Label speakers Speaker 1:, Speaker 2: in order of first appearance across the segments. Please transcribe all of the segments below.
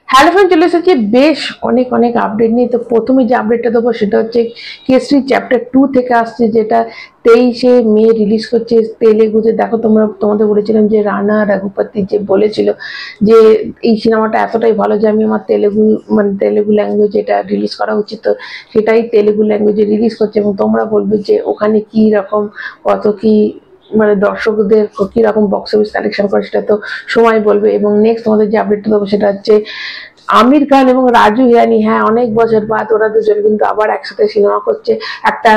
Speaker 1: Hello friend, চলে এসেছি বেশ অনেক অনেক আপডেট নিয়ে। তো প্রথমে যে আপডেটটা দেবো সেটা হচ্ছে কেসরি চ্যাপ্টার 2 থেকে আসছে, যেটা 23শে মে রিলিজ করছে তেলেগুতে। দেখো, তোমাদের বলেছিলাম যে রানা রঘুপতি যে বলেছিল যে এই সিনেমাটা এতটাই ভালো যে আমি আমার তেলেগু ল্যাঙ্গুয়েজ এটা রিলিজ করা উচিত, তো সেটাই তেলেগু ল্যাঙ্গুয়েজে রিলিজ করছে। এবং তোমরা বলবে যে ওখানে কি রকম কত কি দর্শকদের কিরকম বক্স অফিস কালেকশন করে, সেটা তো সময় বলবে। এবং নেক্সট তোমাদের যে আপডেটটা দেবো সেটা হচ্ছে আমির খান এবং রাজু হিরানি, হ্যাঁ অনেক বছর বাদ ওরা দুজন কিন্তু আবার একসাথে সিনেমা করছে। একটা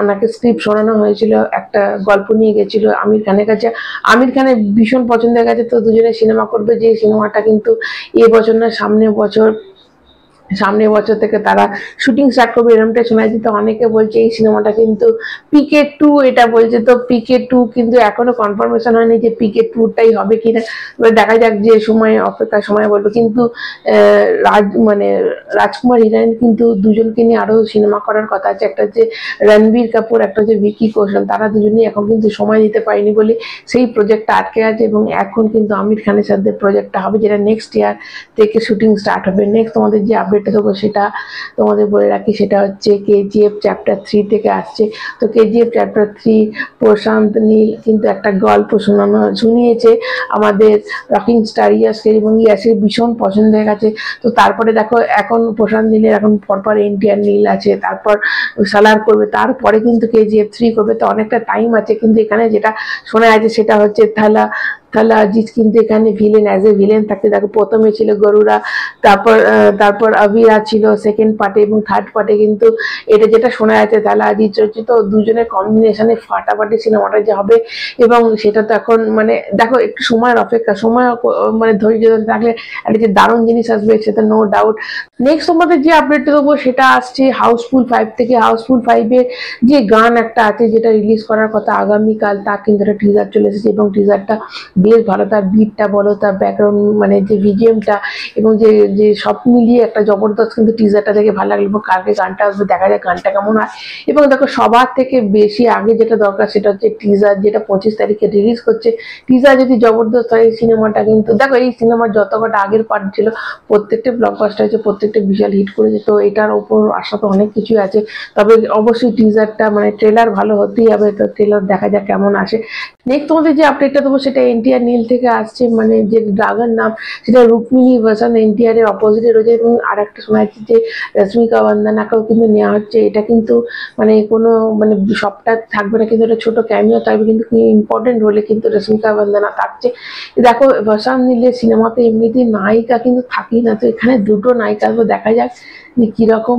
Speaker 1: ওনাকে স্ক্রিপ্ট শোনানো হয়েছিল, একটা গল্প নিয়ে গেছিল আমির খানের কাছে। আমির খানের ভীষণ পছন্দের কাছে, তো দুজনে সিনেমা করবে। যে সিনেমাটা কিন্তু এবছর না সামনের বছর থেকে তারা শুটিং স্টার্ট করবে, এরকমটা শোনা যাচ্ছে। তো অনেকে বলছে এই সিনেমাটা কিন্তু পিকে 2 এটা বলছে। তো পিকে 2 কিন্তু এখনো কনফার্মেশন হয়নি যে পিকে 2টাই হবে কিনা, এবার দেখা যাক, যে সময় অপেক্ষার সময় বলবো। কিন্তু রাজকুমার হিরানি কিন্তু দুজনকে নিয়ে আরো সিনেমা করার কথা আছে। একটা হচ্ছে রণবীর কাপুর, একটা হচ্ছে ভিকি কৌশল। তারা দুজনেই এখন কিন্তু সময় দিতে পারেনি বলে সেই প্রজেক্টটা আটকে আছে। এবং এখন কিন্তু আমির খানের সাথে প্রজেক্টটা হবে, যেটা নেক্সট ইয়ার থেকে শুটিং স্টার্ট হবে। নেক্সট তোমাদের যে আপডেটটা দেবো সেটা তোমাদের বলে রাখি, সেটা হচ্ছে কেজিএফ চ্যাপ্টার 3 থেকে আসছে। তো কেজিএফ চ্যাপ্টার 3 প্রশান্ত নীল কিন্তু একটা গল্প শুনিয়েছে আমাদের রকিং স্টার ইয়াসকে, এবং ইয়াসের ভীষণ পছন্দ হয়ে গেছে। তো তারপরে দেখো, এখন প্রশান্ত নীলের এখন পরপর এনটিআর নীল আছে, তারপর সালার করবে, তারপরে কিন্তু কেজিএফ 3 করবে। তো অনেকটা টাইম আছে। কিন্তু এখানে যেটা শোনা যাচ্ছে সেটা হচ্ছে থালা আজিজ কিন্তু এখানে ভিলেন, অ্যাজ এ ভিলেন থাকতে। দেখো, প্রথমে ছিল গরুরা, তারপর আবিরা ছিল সেকেন্ড পার্টে, এবং থার্ড পার্টে কিন্তু এটা যেটা শোনা যাচ্ছে থালা আজিজ হচ্ছে। তো দুজনের কম্বিনেশনে ফাটাফাটি সিনেমাটা যে হবে, এবং সেটা তো এখন দেখো একটু সময়ের অপেক্ষা, সময় ধৈর্য ধরে থাকলে একটা যে দারুণ জিনিস আসবে সেটা নো ডাউট। নেক্সট তোমাদের যে আপডেটটা দেবো সেটা আসছে হাউসফুল 5 থেকে। হাউসফুল 5-এর যে গান একটা আছে যেটা রিলিজ করার কথা আগামীকাল, তা কিন্তু একটা টিজার চলে এসেছে, এবং টিজারটা বেশ ভালো। তার বিটটা বলো, তার ব্যাকগ্রাউন্ড যে ভিজিএমটা, এবং যে সব মিলিয়ে একটা জবরদস্ত কিন্তু টিজারটা দেখে ভালো লাগলো। এবং কালকে গানটা আসবে, দেখা যায় গানটা কেমন হয়। এবং দেখো, সবার থেকে বেশি আগে যেটা দরকার সেটা হচ্ছে টিজার, যেটা 25 তারিখে রিলিজ করছে। টিজার যদি জবরদস্ত হয়, সিনেমাটা কিন্তু দেখো, এই সিনেমার যত কটা আগের পার্ট ছিল প্রত্যেকটা ব্লকবাস্টার হয়েছে, প্রত্যেকটা বিশাল হিট করেছে। তো এটার ওপর আশা তো অনেক কিছুই আছে, তবে অবশ্যই টিজারটা ট্রেলার ভালো হতেই হবে। তো ট্রেলার দেখা যাক কেমন আসে। নেক্সট তোমাদের যে আপডেটটা দেবো সেটা এনটিআর নীল থেকে আসছে, যে ড্রাগন নাম সেটা রুক্মিণী ভার্সন এনটিআর এর অপোজিটে রয়েছে। এবং আর একটা শোনা যাচ্ছে যে রশ্মিকা মন্দানাকেও কিন্তু নেওয়া হচ্ছে। এটা কিন্তু কোনো সবটা থাকবে না, কিন্তু একটা ছোট ক্যামিও থাকবে, কিন্তু ইম্পর্টেন্ট রোলে কিন্তু রশ্মিকা মন্দানা থাকছে। দেখো, ভার্সন নীলের সিনেমাতে এমনিতেই নায়িকা কিন্তু থাকেই না, তো এখানে দুটো নায়িকা আসবে, দেখা যাক যে কিরকম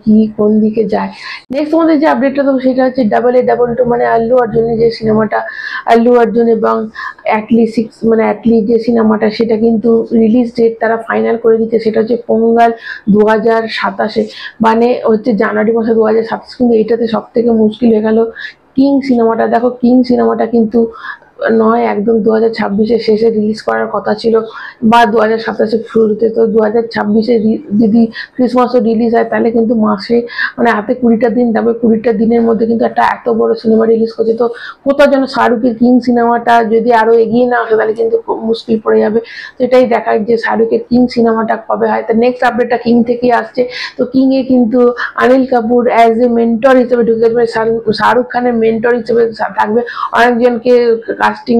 Speaker 1: কি কোন দিকে যায়। নেক্সট তোমাদের যে আপডেটটা দেবো সেটা হচ্ছে AA22 আল্লু অর্জুনের যে সিনেমাটা, আল্লু অর্জুন এবং অ্যাটলি যে সিনেমাটা, সেটা কিন্তু রিলিজ ডেট তারা ফাইনাল করে দিচ্ছে। সেটা হচ্ছে পোঙ্গাল 2027, হচ্ছে জানুয়ারি মাসে 2027। কিন্তু এটাতে সব থেকে মুশকিল হয়ে গেল কিং সিনেমাটা। দেখো, কিং সিনেমাটা কিন্তু নয় একদম 2026-এর শেষে রিলিজ করার কথা ছিল, বা 2027-এর শুরুতে। তো 2026-এ যদি ক্রিসমাসও রিলিজ হয়, তাহলে কিন্তু মাসে হাতে 20টা দিন, তবে 20টা দিনের মধ্যে কিন্তু একটা এত বড় সিনেমা রিলিজ করছে। তো কোথাও যেন শাহরুখের কিং সিনেমাটা যদি আরো এগিয়ে না আসে, তাহলে কিন্তু খুব মুশকিল পড়ে যাবে। তো এটাই দেখায় যে শাহরুখের কিং সিনেমাটা কবে হয়। তো নেক্সট আপডেটটা কিং থেকেই আসছে। তো কিংয়ে কিন্তু Anil Kapoor as a mentor হিসেবে ঢুকে যাবে, শাহরুখ খানের মেন্টর হিসেবে থাকবে। অনেকজনকে কাস্টিং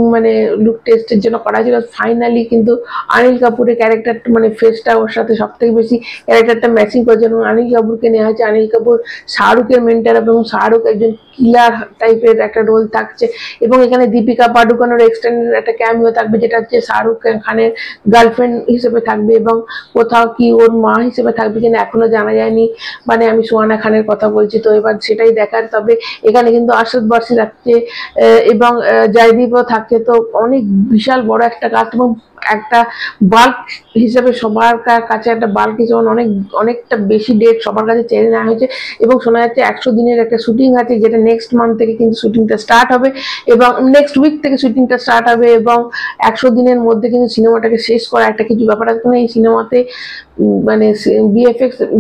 Speaker 1: লুক টেস্টের জন্য করা ছিল, ফাইনালি কিন্তু অনিল কাপুরের ক্যারেক্টারটা ফেসটা ওর সাথে সব থেকে বেশি ক্যারেক্টারটা ম্যাচিং করেছে, এবং অনিল কাপুরকে নেওয়া হয়েছে। অনিল কাপুর শাহরুখের মেন্টর, এবং শাহরুখ একজন কিলার টাইপের একটা রোল থাকছে। এবং এখানে দীপিকা পাডুকোনের এক্সটেন্ডেড একটা ক্যামিও থাকবে, যেটা হচ্ছে শাহরুখ খানের গার্লফ্রেন্ড হিসেবে থাকবে, এবং কোথাও কি ওর মা হিসেবে থাকবে কিনা এখনো জানা যায়নি। আমি সুহানা খানের কথা বলছি। তো এবার সেটাই দেখার। তবে এখানে কিন্তু আশাদ বার্সি থাকছে, এবং জয়দীপও থাকছে। তো অনেক বিশাল বড় একটা কাস্ট, এবং একটা বাল্ক হিসেবে সবার কাছে একটা বাল্ক হিসেবে অনেকটা বেশি ডেট সবার কাছে চেয়ে নেওয়া হয়েছে। এবং শোনা যাচ্ছে 100 দিনের একটা শুটিং আছে, যেটা নেক্সট মান্থ থেকে কিন্তু শুটিংটা স্টার্ট হবে, এবং নেক্সট উইক থেকে শুটিংটা স্টার্ট হবে। এবং 100 দিনের মধ্যে কিন্তু সিনেমাটাকে শেষ করা একটা কিছু ব্যাপার আছে। এই সিনেমাতে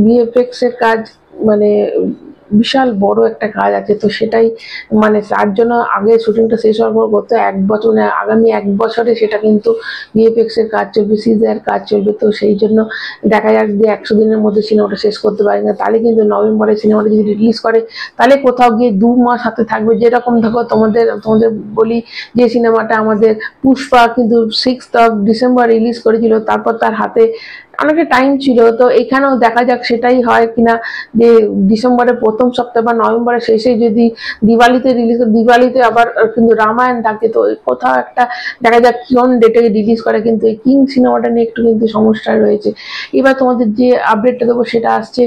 Speaker 1: বিএফএক্স এর কাজ বিশাল বড় একটা কাজ আছে, তো সেটাই মানে তার জন্য আগে শুটিংটা শেষ হওয়ার পর গত 1 বছর আগামী 1 বছরে সেটা কিন্তু ভিএফএক্স এর কাজ চলবে, সিজিআই এর কাজ চলবে। তো সেই জন্য দেখা যাক যে 100 দিনের মধ্যে সিনেমাটা শেষ করতে পারে না, তাহলে কিন্তু নভেম্বরে সিনেমাটা যদি রিলিজ করে তাহলে কোথাও গিয়ে 2 মাস হাতে থাকবে। যেরকম দেখো তোমাদের তোমাদের বলি যে সিনেমাটা আমাদের পুষ্পা কিন্তু 6 ডিসেম্বর রিলিজ করেছিল, তারপর তার হাতে অনেকটা টাইম ছিল। তো এখানেও দেখা যাক সেটাই হয় কিনা, যে ডিসেম্বরের প্রথম সপ্তাহ বা নভেম্বরের শেষে যদি দিওয়ালিতে রিলিজ, দিওয়ালিতে আবার কিন্তু রামায়ণ থাকে, তো কোথাও একটা দেখা যাক কোন ডেটে রিলিজ করে। কিন্তু এই কিং সিনেমাটা নিয়ে একটু কিন্তু সমস্যা রয়েছে। এবার তোমাদের যে আপডেটটা দেবো সেটা আসছে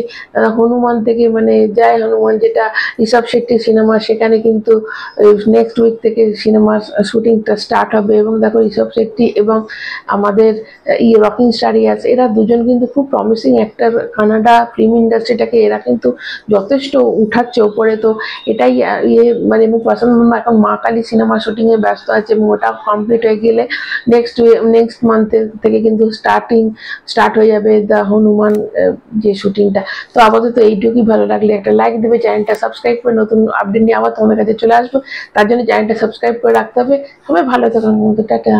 Speaker 1: হনুমান থেকে, মানে জয় হনুমান, যেটা ঋষভ শেট্টির সিনেমা, সেখানে কিন্তু নেক্সট উইক থেকে সিনেমার শুটিংটা স্টার্ট হবে। এবং দেখো ঋষভ শেট্টি এবং আমাদের রকিং স্টার ইয়াস, এরা দুজন কিন্তু খুব প্রমিসিং অ্যাক্টর। কানাডা ফিল্ম ইন্ডাস্ট্রিটাকে এরা কিন্তু যথেষ্ট উঠাচ্ছে ওপরে। তো এটাই মানে এবং প্রশান্ত মামা এখন মা কালী সিনেমা শুটিংয়ে ব্যস্ত আছে, এবং ওটা কমপ্লিট হয়ে গেলে নেক্সট মান্থ থেকে কিন্তু স্টার্ট হয়ে যাবে দ্য হনুমান যে শুটিংটা। তো আপাতত এইটুকুই, ভালো লাগলে একটা লাইক দেবে, চ্যানেলটা সাবস্ক্রাইব করে নতুন আপডেট নিয়ে আবার তোমাদের কাছে চলে আসবো। তার জন্য চ্যানেলটা সাবস্ক্রাইব করে রাখতে হবে। সবাই ভালো থাকুন, টাটা।